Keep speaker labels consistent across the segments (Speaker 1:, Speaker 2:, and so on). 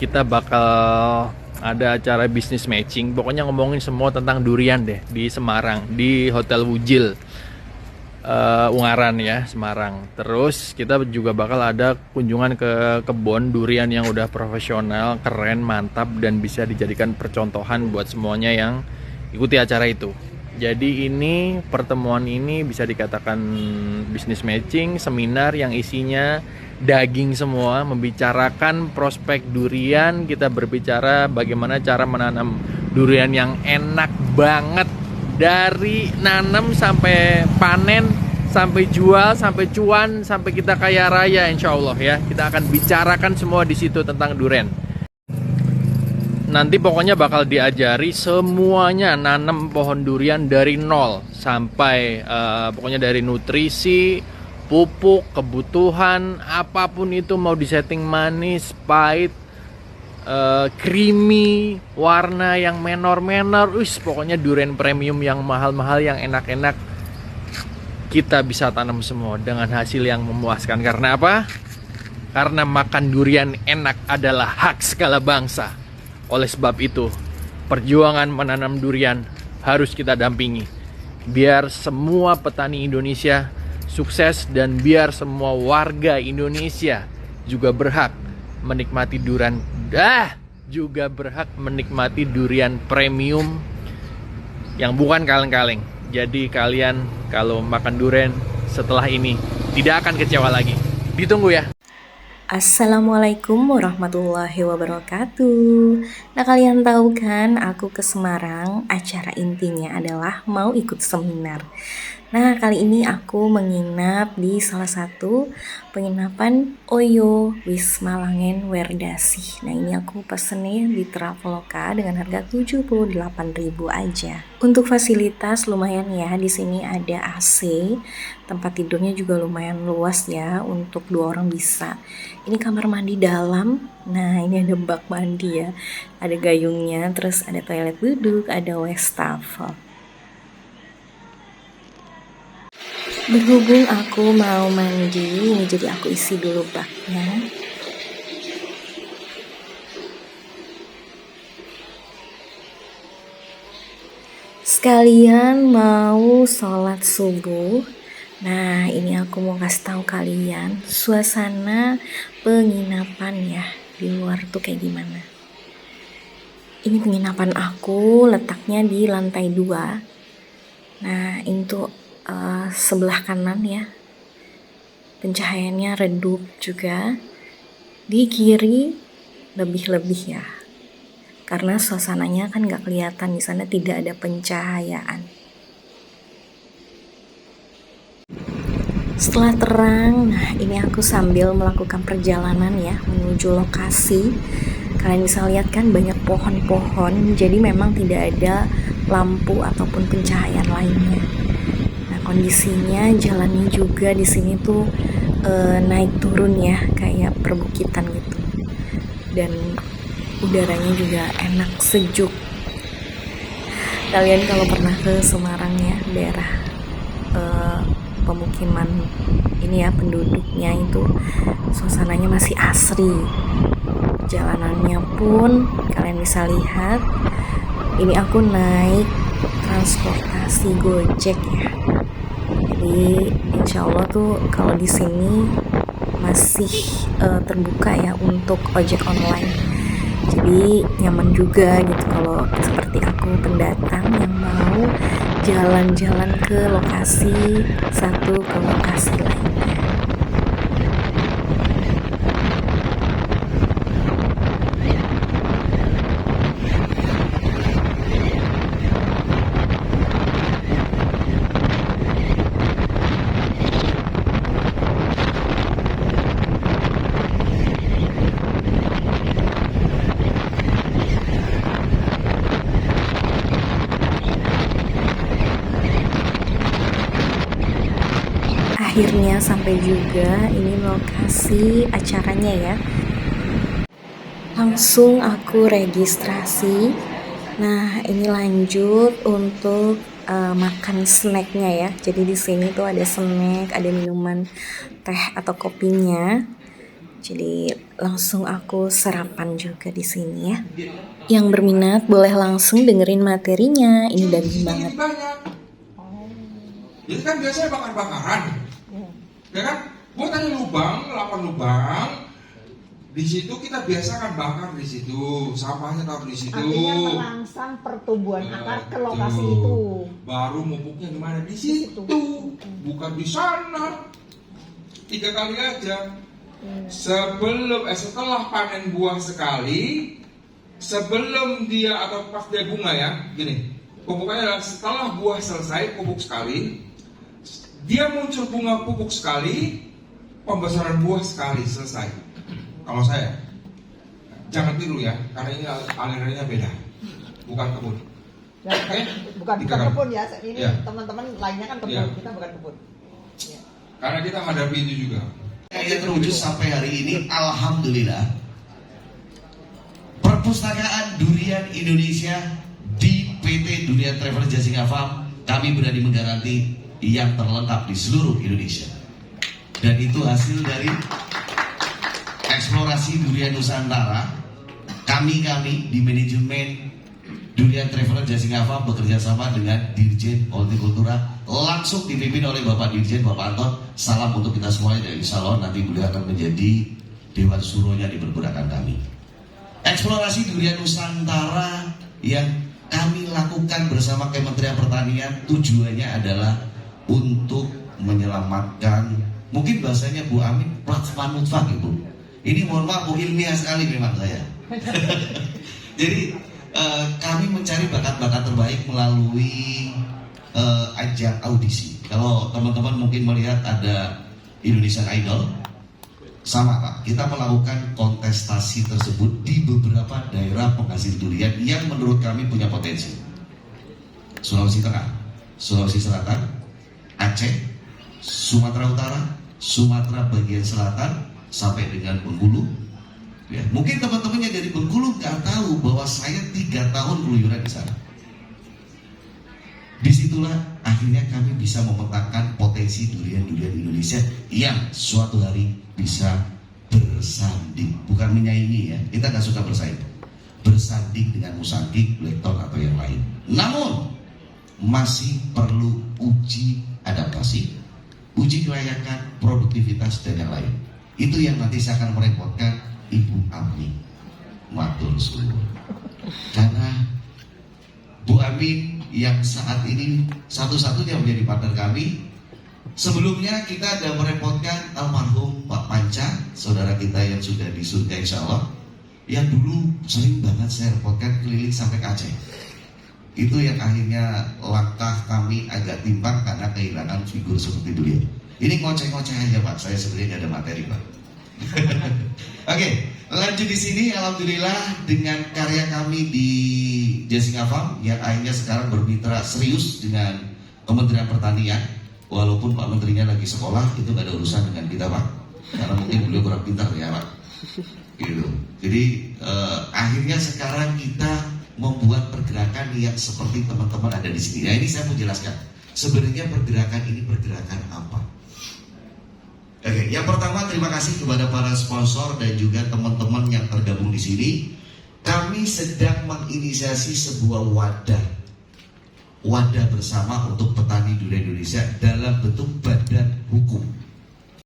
Speaker 1: kita bakal ada acara bisnis matching. Pokoknya ngomongin semua tentang durian deh di Semarang, di Hotel Wujil, Ungaran ya, Semarang. Terus kita juga bakal ada kunjungan ke kebun durian yang udah profesional, keren, mantap, dan bisa dijadikan percontohan buat semuanya yang ikuti acara itu. Jadi ini pertemuan ini bisa dikatakan bisnis matching, seminar yang isinya daging semua, membicarakan prospek durian. Kita berbicara bagaimana cara menanam durian yang enak banget, dari nanam sampai panen, sampai jual, sampai cuan, sampai kita kaya raya insya Allah ya. Kita akan bicarakan semua di situ tentang durian. Nanti pokoknya bakal diajari semuanya nanam pohon durian dari nol sampai pokoknya dari nutrisi, pupuk, kebutuhan, apapun itu, mau disetting manis, pahit, creamy, warna yang menor-menor, pokoknya durian premium yang mahal-mahal, yang enak-enak kita bisa tanam semua dengan hasil yang memuaskan. Karena apa? Karena makan durian enak adalah hak segala bangsa. Oleh sebab itu, perjuangan menanam durian harus kita dampingi, biar semua petani Indonesia sukses dan biar semua warga Indonesia juga berhak menikmati durian, juga berhak menikmati durian premium yang bukan kaleng-kaleng. Jadi kalian kalau makan durian setelah ini tidak akan kecewa lagi. Ditunggu ya.
Speaker 2: Assalamualaikum warahmatullahi wabarakatuh. Nah, kalian tahu kan aku ke Semarang, acara intinya adalah mau ikut seminar. Nah, kali ini aku menginap di salah satu penginapan Oyo Wisma Langen Werdasi. Nah, ini aku pesennya di Traveloka dengan harga 78.000 aja. Untuk fasilitas lumayan ya, di sini ada AC, tempat tidurnya juga lumayan luas ya, untuk 2 orang bisa. Ini kamar mandi dalam. Nah, ini ada bak mandi ya, ada gayungnya, terus ada toilet duduk, ada wastafel. Berhubung aku mau mandi, ini jadi aku isi dulu baknya. Sekalian mau sholat subuh. Nah, ini aku mau kasih tahu kalian suasana penginapan ya di luar tuh kayak gimana. Ini penginapan aku letaknya di lantai 2. Nah, ini tuh sebelah kanan ya, pencahayaannya redup juga. Di kiri lebih ya, karena suasananya kan nggak kelihatan, di sana tidak ada pencahayaan. Setelah terang, nah ini aku sambil melakukan perjalanan ya menuju lokasi. Kalian bisa lihat kan banyak pohon-pohon, jadi memang tidak ada lampu ataupun pencahayaan lainnya. Nah, kondisinya jalannya juga di sini tuh naik turun ya, kayak perbukitan gitu. Dan udaranya juga enak, sejuk. Kalian kalau pernah ke Semarang ya, daerah pemukiman ini ya, penduduknya itu suasananya masih asri. Jalanannya pun kalian bisa lihat. Ini aku naik transportasi Gojek ya. Jadi insya Allah tuh kalau di sini masih terbuka ya untuk ojek online. Jadi nyaman juga gitu kalau seperti aku pendatang yang mau jalan-jalan ke lokasi satu ke lokasi lainnya. Akhirnya sampai juga, ini lokasi acaranya ya. Langsung aku registrasi. Nah, ini lanjut untuk makan snacknya ya. Jadi di sini tuh ada snack, ada minuman teh atau kopinya. Jadi langsung aku sarapan juga di sini ya. Yang berminat boleh langsung dengerin materinya. Ini daging banget.
Speaker 3: Banyak. Jadi kan biasanya bakar-bakaran. Ya kan? Buat ada lubang, 8 lubang. Di situ kita biasakan bakar di situ, sampahnya taruh di situ.
Speaker 4: Artinya merangsang pertumbuhan akar ke lokasi itu.
Speaker 3: Baru mupuknya di mana? Di situ, bukan di sana. 3 kali aja. Setelah panen buah sekali, sebelum dia atau pas dia bunga ya, gini. Pupuknya adalah setelah buah selesai pupuk sekali, dia muncul bunga pupuk sekali, pembesaran buah sekali selesai. Kalau saya, jangan tiru ya, karena ini alirannya beda, bukan kebun.
Speaker 4: Ya,
Speaker 3: Oke?
Speaker 4: bukan
Speaker 3: Tiga kali.
Speaker 4: kebun ya, ini
Speaker 3: Ya.
Speaker 4: teman-teman lainnya kan kebun,
Speaker 3: Ya.
Speaker 4: kita bukan kebun. Ya.
Speaker 3: Karena kita hadapi itu juga.
Speaker 5: Yang terwujud sampai hari ini, alhamdulillah, Perpustakaan Durian Indonesia di PT Durian Travel Jasinga Farm, kami berani menggaranti yang terlengkap di seluruh Indonesia. Dan itu hasil dari eksplorasi durian Nusantara. Kami di manajemen Durian Traveler Jasinga Farm bekerja sama dengan Dirjen Hortikultura, langsung dipimpin oleh Bapak Dirjen, Bapak Anton. Salam untuk kita semuanya, dan insya Allah nanti beliau akan menjadi Dewan Suronya di pergerakan kami. Eksplorasi durian Nusantara yang kami lakukan bersama Kementerian Pertanian tujuannya adalah untuk menyelamatkan, mungkin bahasanya Bu Amin, platform nutfah Ibu. Ini mohon maaf Bu, ilmiah sekali memang saya. Jadi kami mencari bakat-bakat terbaik melalui ajang audisi. Kalau teman-teman mungkin melihat ada Indonesian Idol, sama Pak, kita melakukan kontestasi tersebut di beberapa daerah penghasil durian yang menurut kami punya potensi. Sulawesi Tengah, Sulawesi Selatan, Aceh, Sumatera Utara, Sumatera bagian selatan, sampai dengan Bengkulu. Ya, mungkin teman-teman yang dari Bengkulu nggak tahu bahwa saya 3 tahun keluyuran di sana. Disitulah akhirnya kami bisa memetakan potensi durian-durian Indonesia yang suatu hari bisa bersanding, bukan menyaingi ya, kita nggak suka bersaing, bersanding dengan Musangking, Blackthorn atau yang lain. Namun masih perlu uji adaptasi, uji kelayakan, produktivitas dan yang lain. Itu yang nanti saya akan merepotkan Ibu Ami matur suwun, karena Bu Amin yang saat ini satu-satunya menjadi partner kami. Sebelumnya kita ada merepotkan almarhum Pak Panca, saudara kita yang sudah di surga insya Allah, yang dulu sering banget saya repotkan keliling sampai ke Aceh. Itu yang akhirnya langkah kami agak timpang karena kehilangan figur seperti beliau. Ini ngoceh-ngoceh aja Pak, saya sebenarnya nggak ada materi Pak. Oke, lanjut di sini. Alhamdulillah dengan karya kami di Jasinga Farm yang akhirnya sekarang bermitra serius dengan Kementerian Pertanian. Walaupun Pak Menterinya lagi sekolah, itu gak ada urusan dengan kita Pak, karena mungkin beliau kurang pintar ya Pak. Gitu. Jadi akhirnya sekarang kita membuat pergerakan yang seperti teman-teman ada di sini. Nah ini saya mau jelaskan, sebenarnya pergerakan ini pergerakan apa? Oke, yang pertama terima kasih kepada para sponsor dan juga teman-teman yang tergabung di sini. Kami sedang menginisiasi sebuah wadah bersama untuk petani durian Indonesia dalam bentuk badan hukum.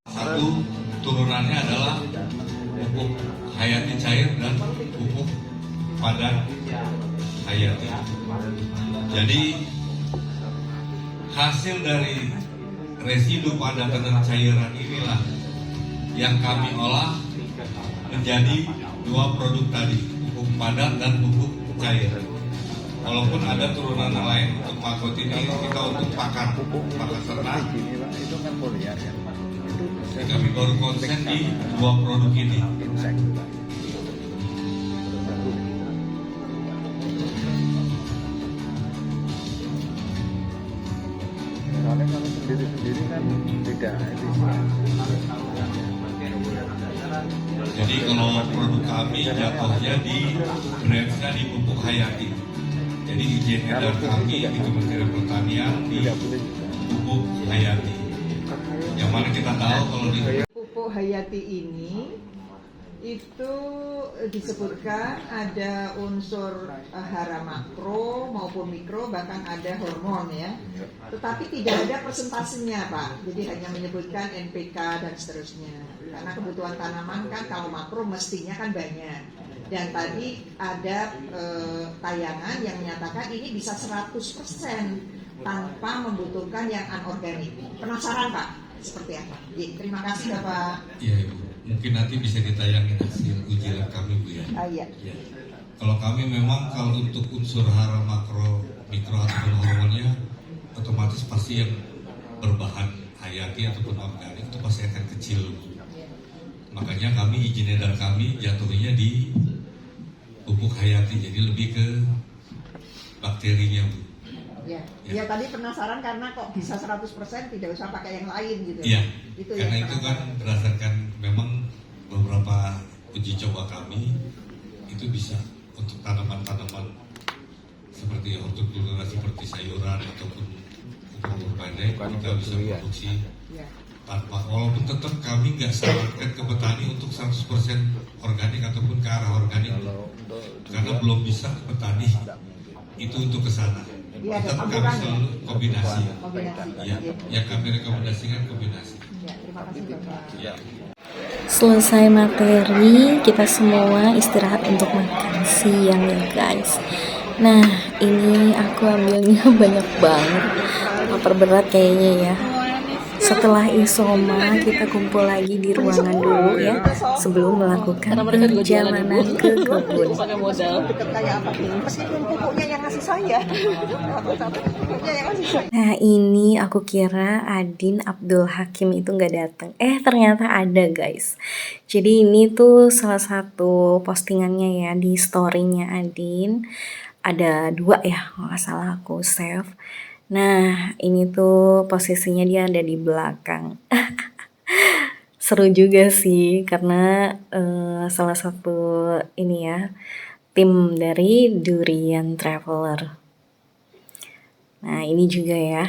Speaker 6: Satu turunannya adalah pupuk hayati cair dan pupuk padat hayati. Jadi hasil dari residu padat dan cairan inilah yang kami olah menjadi 2 produk tadi, pupuk padat dan pupuk cair. Walaupun ada turunan lain untuk makot ini, kita untuk pakan ternak. Kami baru konsen di 2 produk ini.
Speaker 7: Soalnya kalau sendiri-sendiri kan tidak efisien.
Speaker 6: Jadi kalau produk kami jatuhnya di brandnya di pupuk hayati. Jadi izin edar kami di Kementerian Pertanian di pupuk hayati. Yang mana kita tahu kalau di
Speaker 4: Pupuk hayati ini itu disebutkan ada unsur hara makro maupun mikro, bahkan ada hormon ya. Tetapi tidak ada persentasenya Pak. Jadi hanya menyebutkan NPK dan seterusnya. Karena kebutuhan tanaman kan kalau makro mestinya kan banyak. Dan tadi ada tayangan yang menyatakan ini bisa 100% tanpa membutuhkan yang anorganik. Penasaran Pak? Seperti apa? Terima kasih Bapak.
Speaker 6: Iya Ibu, mungkin nanti bisa ditayangin hasil uji lab kami Bu ya.
Speaker 4: Iya.
Speaker 6: Ya. Kalau kami memang kalau untuk unsur hara makro, mikro ataupun hormonnya otomatis pasti yang berbahan hayati ataupun organik itu pasti akan kecil Bu. Makanya kami izin edar kami jatuhnya di pupuk hayati, jadi lebih ke bakterinya Bu.
Speaker 4: Ya. Ya tadi penasaran karena kok bisa 100% tidak usah pakai yang lain gitu.
Speaker 6: Iya.
Speaker 4: Itu
Speaker 6: Karena
Speaker 4: yang
Speaker 6: itu kan berdasarkan memang beberapa uji coba kami itu bisa untuk tanaman-tanaman seperti hortikultura, seperti sayuran ataupun umur pendek kita bisa produksi
Speaker 4: ya.
Speaker 6: tanpa, walaupun tetap kami nggak sarankan ke petani untuk 100% organik ataupun ke arah organik karena belum bisa ke petani itu untuk ke sana.
Speaker 4: Iya, ada
Speaker 6: Tetap kami
Speaker 4: campuran ya?
Speaker 6: selalu kombinasi.
Speaker 4: Kombinasi.
Speaker 6: Ya, yang kami rekomendasikan kombinasi.
Speaker 4: Ya, terima kasih Bapak.
Speaker 6: Ya.
Speaker 2: Selesai materi, kita semua istirahat untuk makan siang ya guys. Nah, ini aku ambilnya banyak banget. Lapar berat kayaknya ya. Setelah isoma, kita kumpul lagi di ruangan dulu ya, sebelum melakukan perjalanan ke kebun.
Speaker 4: Deket kayak apa nih? Meskipun pupuknya yang ngasih saya. Pupuknya yang ngasih saya.
Speaker 2: Nah, ini aku kira Adin Abdul Hakim itu nggak datang. Ternyata ada guys. Jadi ini tuh salah satu postingannya ya di story-nya Adin. Ada 2 ya, kalau nggak salah aku save. Nah, ini tuh posisinya dia ada di belakang. Seru juga sih, karena salah satu ini ya, tim dari Durian Traveler. Nah, ini juga ya.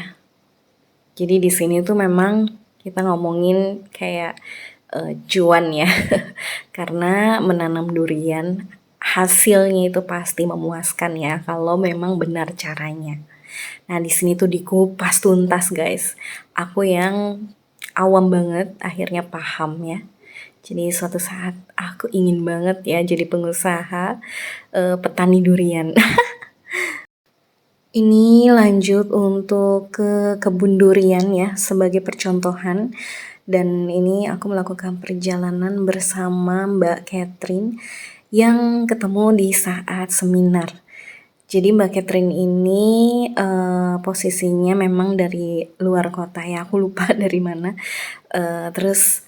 Speaker 2: Jadi di sini tuh memang kita ngomongin kayak cuan ya. Karena menanam durian hasilnya itu pasti memuaskan ya kalau memang benar caranya. Nah, di sini tuh dikupas tuntas guys. Aku yang awam banget akhirnya paham ya. Jadi suatu saat aku ingin banget ya jadi pengusaha petani durian. Ini lanjut untuk ke kebun durian ya sebagai percontohan. Dan ini aku melakukan perjalanan bersama Mbak Catherine yang ketemu di saat seminar. Jadi Mbak Catherine ini posisinya memang dari luar kota ya, aku lupa dari mana. Terus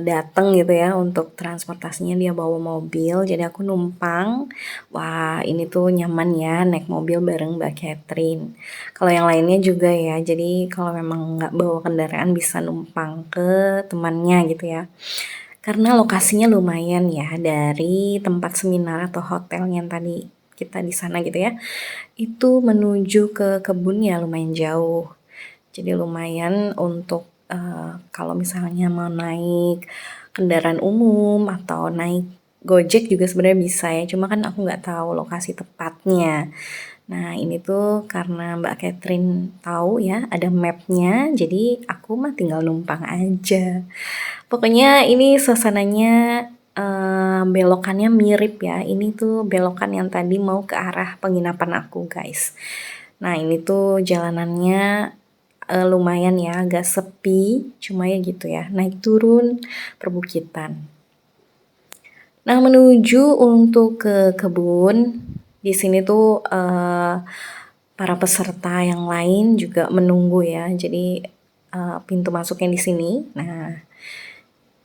Speaker 2: datang gitu ya untuk transportasinya, dia bawa mobil, jadi aku numpang. Wah, ini tuh nyaman ya naik mobil bareng Mbak Catherine. Kalau yang lainnya juga ya, jadi kalau memang nggak bawa kendaraan bisa numpang ke temannya gitu ya. Karena lokasinya lumayan ya dari tempat seminar atau hotel yang tadi kita di sana gitu ya, itu menuju ke kebun ya lumayan jauh. Jadi lumayan untuk kalau misalnya mau naik kendaraan umum atau naik Gojek juga sebenarnya bisa ya, cuma kan aku nggak tahu lokasi tepatnya. Nah, ini tuh karena Mbak Catherine tahu ya ada mapnya, jadi aku mah tinggal numpang aja. Pokoknya ini suasananya belokannya mirip ya. Ini tuh belokan yang tadi mau ke arah penginapan aku guys. Nah, ini tuh jalanannya lumayan ya, agak sepi, cuma ya gitu ya, naik turun perbukitan. Nah, menuju untuk ke kebun, di sini tuh para peserta yang lain juga menunggu ya. Jadi pintu masuknya di sini. Nah,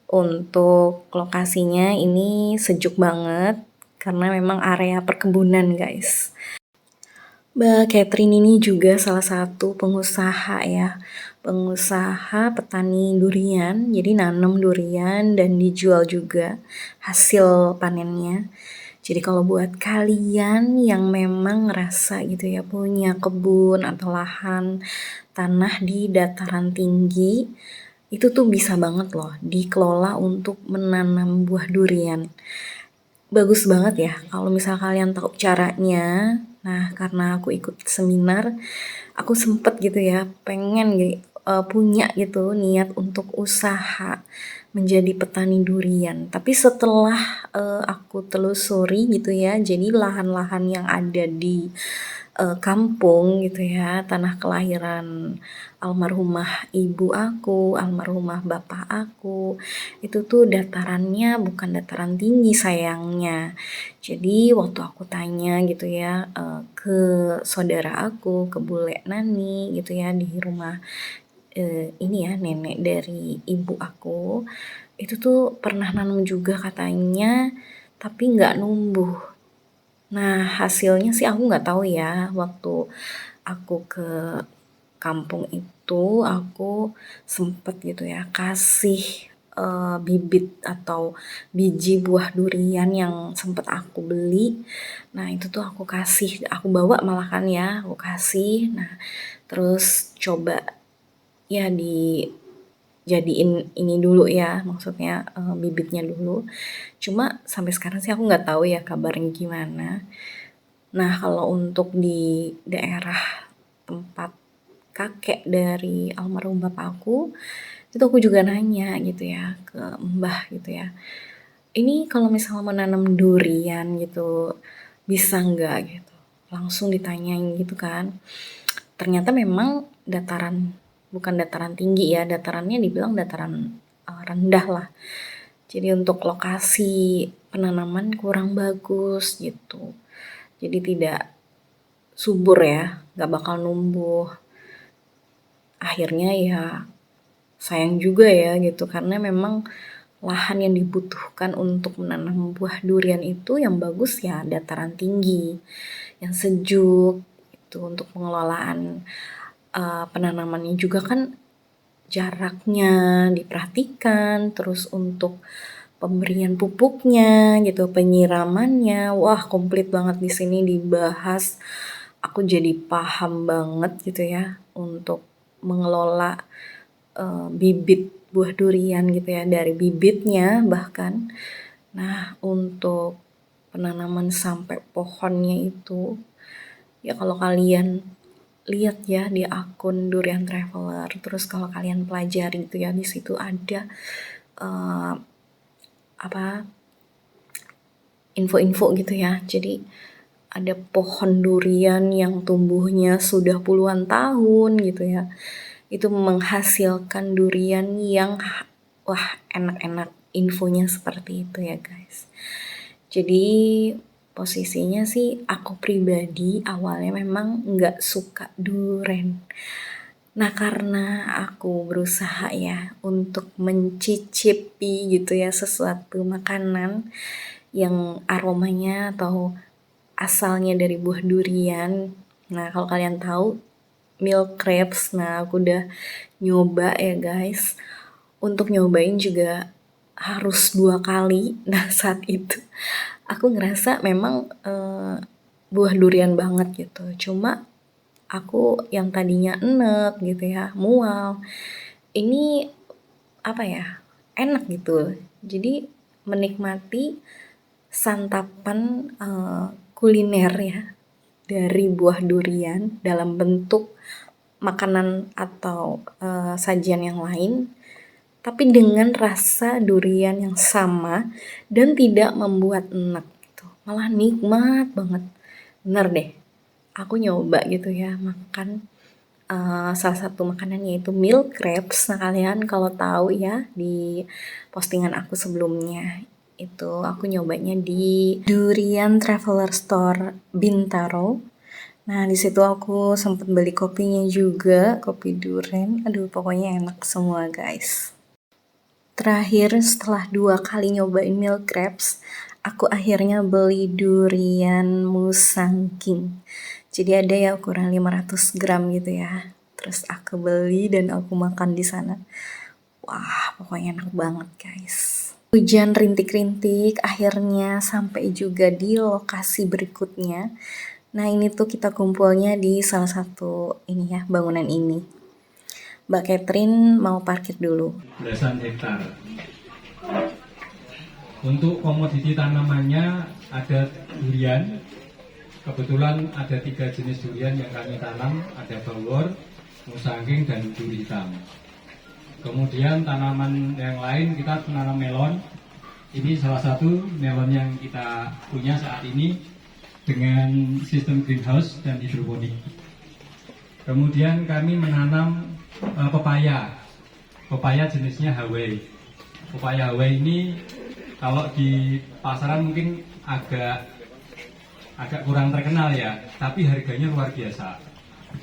Speaker 2: untuk lokasinya ini sejuk banget karena memang area perkebunan guys. Mbak Catherine ini juga salah satu pengusaha ya, pengusaha petani durian, jadi nanam durian dan dijual juga hasil panennya. Jadi kalau buat kalian yang memang ngerasa gitu ya punya kebun atau lahan tanah di dataran tinggi, itu tuh bisa banget loh dikelola untuk menanam buah durian. Bagus banget ya kalau misal kalian tahu caranya. Nah, karena aku ikut seminar, aku sempet gitu ya pengen punya gitu niat untuk usaha menjadi petani durian. Tapi setelah aku telusuri gitu ya, jadi lahan-lahan yang ada di kampung gitu ya, tanah kelahiran almarhumah ibu aku, almarhumah bapak aku, itu tuh datarannya bukan dataran tinggi sayangnya. Jadi waktu aku tanya gitu ya ke saudara aku, ke bule Nani gitu ya di rumah ini ya nenek dari ibu aku, itu tuh pernah nanam juga katanya, tapi nggak numbuh. Nah, hasilnya sih aku nggak tahu ya. Waktu aku ke kampung itu, aku sempet gitu ya kasih bibit atau biji buah durian yang sempet aku beli. Nah, itu tuh aku kasih, aku bawa malah kan ya, aku kasih. Nah, terus coba ya dijadiin ini dulu ya, maksudnya bibitnya dulu. Cuma sampai sekarang sih aku nggak tahu ya kabarnya gimana. Nah, kalau untuk di daerah tempat kakek dari almarhum bapak aku, itu aku juga nanya gitu ya ke mbah gitu ya. Ini kalau misalnya menanam durian gitu, bisa nggak gitu? Langsung ditanyain gitu kan. Ternyata memang dataran, bukan dataran tinggi ya, datarannya dibilang dataran rendah lah. Jadi untuk lokasi penanaman kurang bagus gitu. Jadi tidak subur ya, nggak bakal numbuh. Akhirnya ya sayang juga ya gitu, karena memang lahan yang dibutuhkan untuk menanam buah durian itu yang bagus ya dataran tinggi, yang sejuk itu untuk pengelolaan penanamannya juga kan jaraknya diperhatikan, terus untuk pemberian pupuknya gitu, penyiramannya, wah komplit banget di sini dibahas. Aku jadi paham banget gitu ya untuk mengelola bibit buah durian gitu ya, dari bibitnya bahkan. Nah, untuk penanaman sampai pohonnya itu, ya kalau kalian lihat ya di akun Durian Traveler, terus kalau kalian pelajari gitu ya, di situ ada eh, apa info-info gitu ya. Jadi ada pohon durian yang tumbuhnya sudah puluhan tahun gitu ya. Itu menghasilkan durian yang wah enak-enak, infonya seperti itu ya guys. Jadi posisinya sih aku pribadi awalnya memang nggak suka durian. Nah, karena aku berusaha ya untuk mencicipi gitu ya sesuatu makanan yang aromanya atau asalnya dari buah durian. Nah, kalau kalian tahu milk crepes, nah aku udah nyoba ya guys. Untuk nyobain juga harus 2 kali. Nah, saat itu aku ngerasa memang buah durian banget gitu. Cuma aku yang tadinya enek gitu ya, mual. Ini apa ya? Enak gitu. Jadi menikmati santapan kuliner ya dari buah durian dalam bentuk makanan atau sajian yang lain, tapi dengan rasa durian yang sama dan tidak membuat enak gitu. Malah nikmat banget. Bener deh. Aku nyoba gitu ya makan salah satu makanan yaitu milk crepes. Nah, kalian kalau tahu ya di postingan aku sebelumnya itu aku nyobanya di Durian Traveler Store Bintaro. Nah, di situ aku sempat beli kopinya juga, kopi durian. Aduh, pokoknya enak semua, guys. Terakhir, setelah 2 kali nyobain milk crepes, aku akhirnya beli durian Musang King. Jadi ada ya ukuran 500 gram gitu ya. Terus aku beli dan aku makan di sana. Wah, pokoknya enak banget, guys. Hujan rintik-rintik, akhirnya sampai juga di lokasi berikutnya. Nah, ini tuh kita kumpulnya di salah satu ini ya, bangunan ini. Mbak Catherine mau parkir dulu.
Speaker 8: belasan hektar. Untuk komoditi tanamannya ada durian. Kebetulan ada 3 jenis durian yang kami tanam, ada bawor, musangking, dan duri hitam. Kemudian tanaman yang lain kita menanam melon. Ini salah satu melon yang kita punya saat ini dengan sistem greenhouse dan hidroponik. Kemudian kami menanam pepaya. Pepaya jenisnya Hawaii. Pepaya Hawaii ini kalau di pasaran mungkin agak kurang terkenal ya, tapi harganya luar biasa.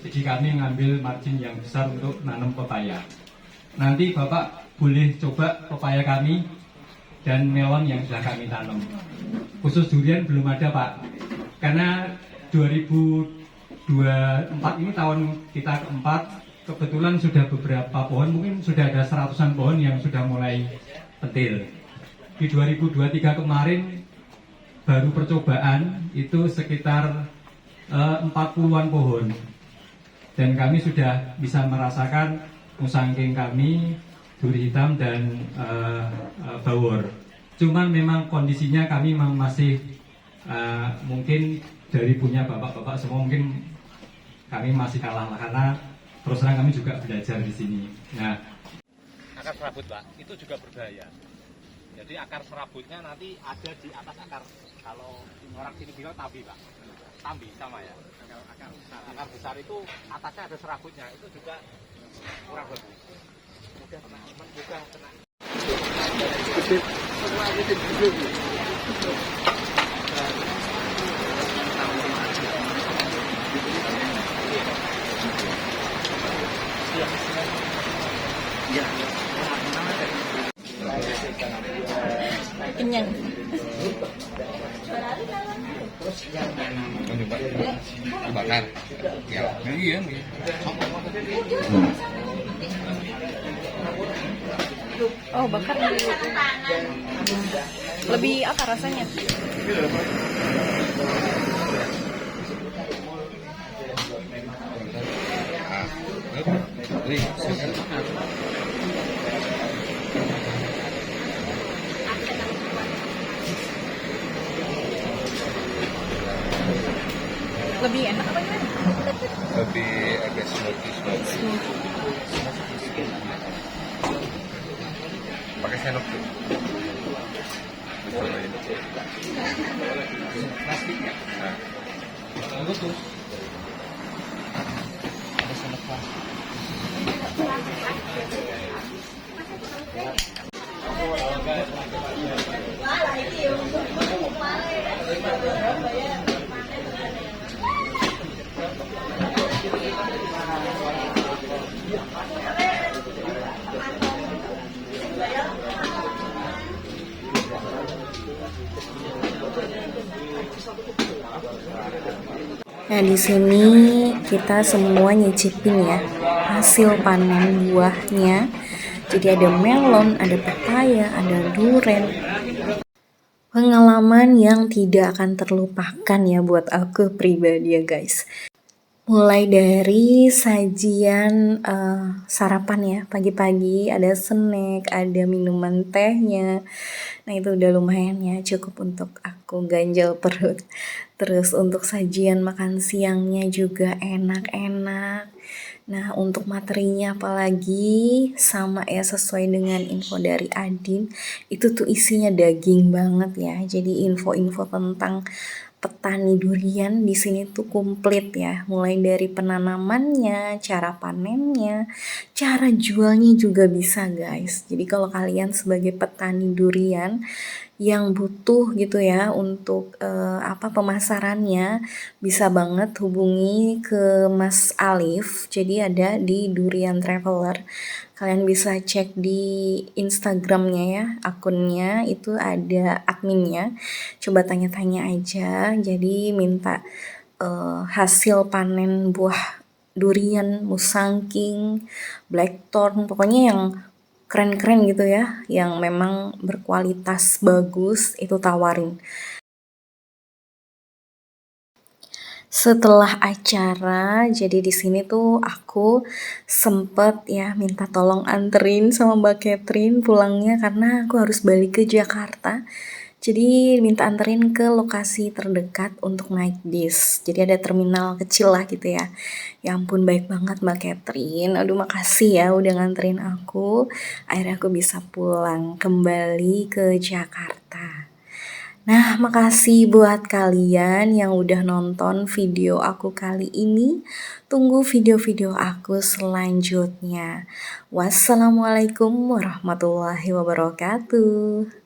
Speaker 8: Jadi kami ngambil margin yang besar untuk nanam pepaya. Nanti Bapak boleh coba pepaya kami dan melon yang sudah kami tanam. Khusus durian belum ada Pak, karena 2024 ini tahun kita keempat, kebetulan sudah beberapa pohon, mungkin sudah ada 100-an pohon yang sudah mulai petil. Di 2023 kemarin baru percobaan itu sekitar 40-an pohon, dan kami sudah bisa merasakan musangking kami, duri hitam, dan bawor. Cuman memang kondisinya kami masih mungkin dari punya bapak-bapak semua mungkin kami masih kalah karena terus terang kami juga belajar di sini. Nah,
Speaker 9: akar serabut Pak, itu juga berbahaya. Jadi akar serabutnya nanti ada di atas akar. Kalau orang sini bilang tambi Pak, tambi sama ya. Akar besar itu atasnya ada serabutnya, itu juga kurang bagus. Mudah kena.
Speaker 2: Kenyang.
Speaker 3: Bakar. Ya, iya.
Speaker 2: Oh, bakar lebih apa rasanya? Lebih enak apa gimana?
Speaker 3: Lebih agak smoothie. Pakai sendok tuh. Plastiknya. Nah. Bagus. Ada sendok plastik.
Speaker 2: Nah, di sini kita semua nyicipin ya hasil panen buahnya. Jadi ada melon, ada pepaya, ada durian. Pengalaman yang tidak akan terlupakan ya buat aku pribadi ya guys. Mulai dari sajian sarapan ya, pagi-pagi ada snack, ada minuman tehnya. Nah itu udah lumayan ya, cukup untuk aku ganjal perut. Terus untuk sajian makan siangnya juga enak-enak. Nah untuk materinya apalagi sama ya, sesuai dengan info dari Adin, itu tuh isinya daging banget ya. Jadi info-info tentang petani durian di sini tuh komplit ya, mulai dari penanamannya, cara panennya, cara jualnya juga bisa guys. Jadi kalau kalian sebagai petani durian yang butuh gitu ya untuk pemasarannya, bisa banget hubungi ke Mas Alif. Jadi ada di Durian Traveler. Kalian bisa cek di Instagramnya ya, akunnya itu ada adminnya. Coba tanya-tanya aja. Jadi minta hasil panen buah durian, musangking, blackthorn, pokoknya yang keren-keren gitu ya, yang memang berkualitas bagus, itu tawarin. Setelah acara, jadi di sini tuh aku sempet ya minta tolong anterin sama Mbak Catherine pulangnya karena aku harus balik ke Jakarta. Jadi minta anterin ke lokasi terdekat untuk naik bis. Jadi ada terminal kecil lah gitu ya. Ya ampun baik banget Mbak Catherine. Aduh makasih ya udah nganterin aku. Akhirnya aku bisa pulang kembali ke Jakarta. Nah, makasih buat kalian yang udah nonton video aku kali ini. Tunggu video-video aku selanjutnya. Wassalamualaikum warahmatullahi wabarakatuh.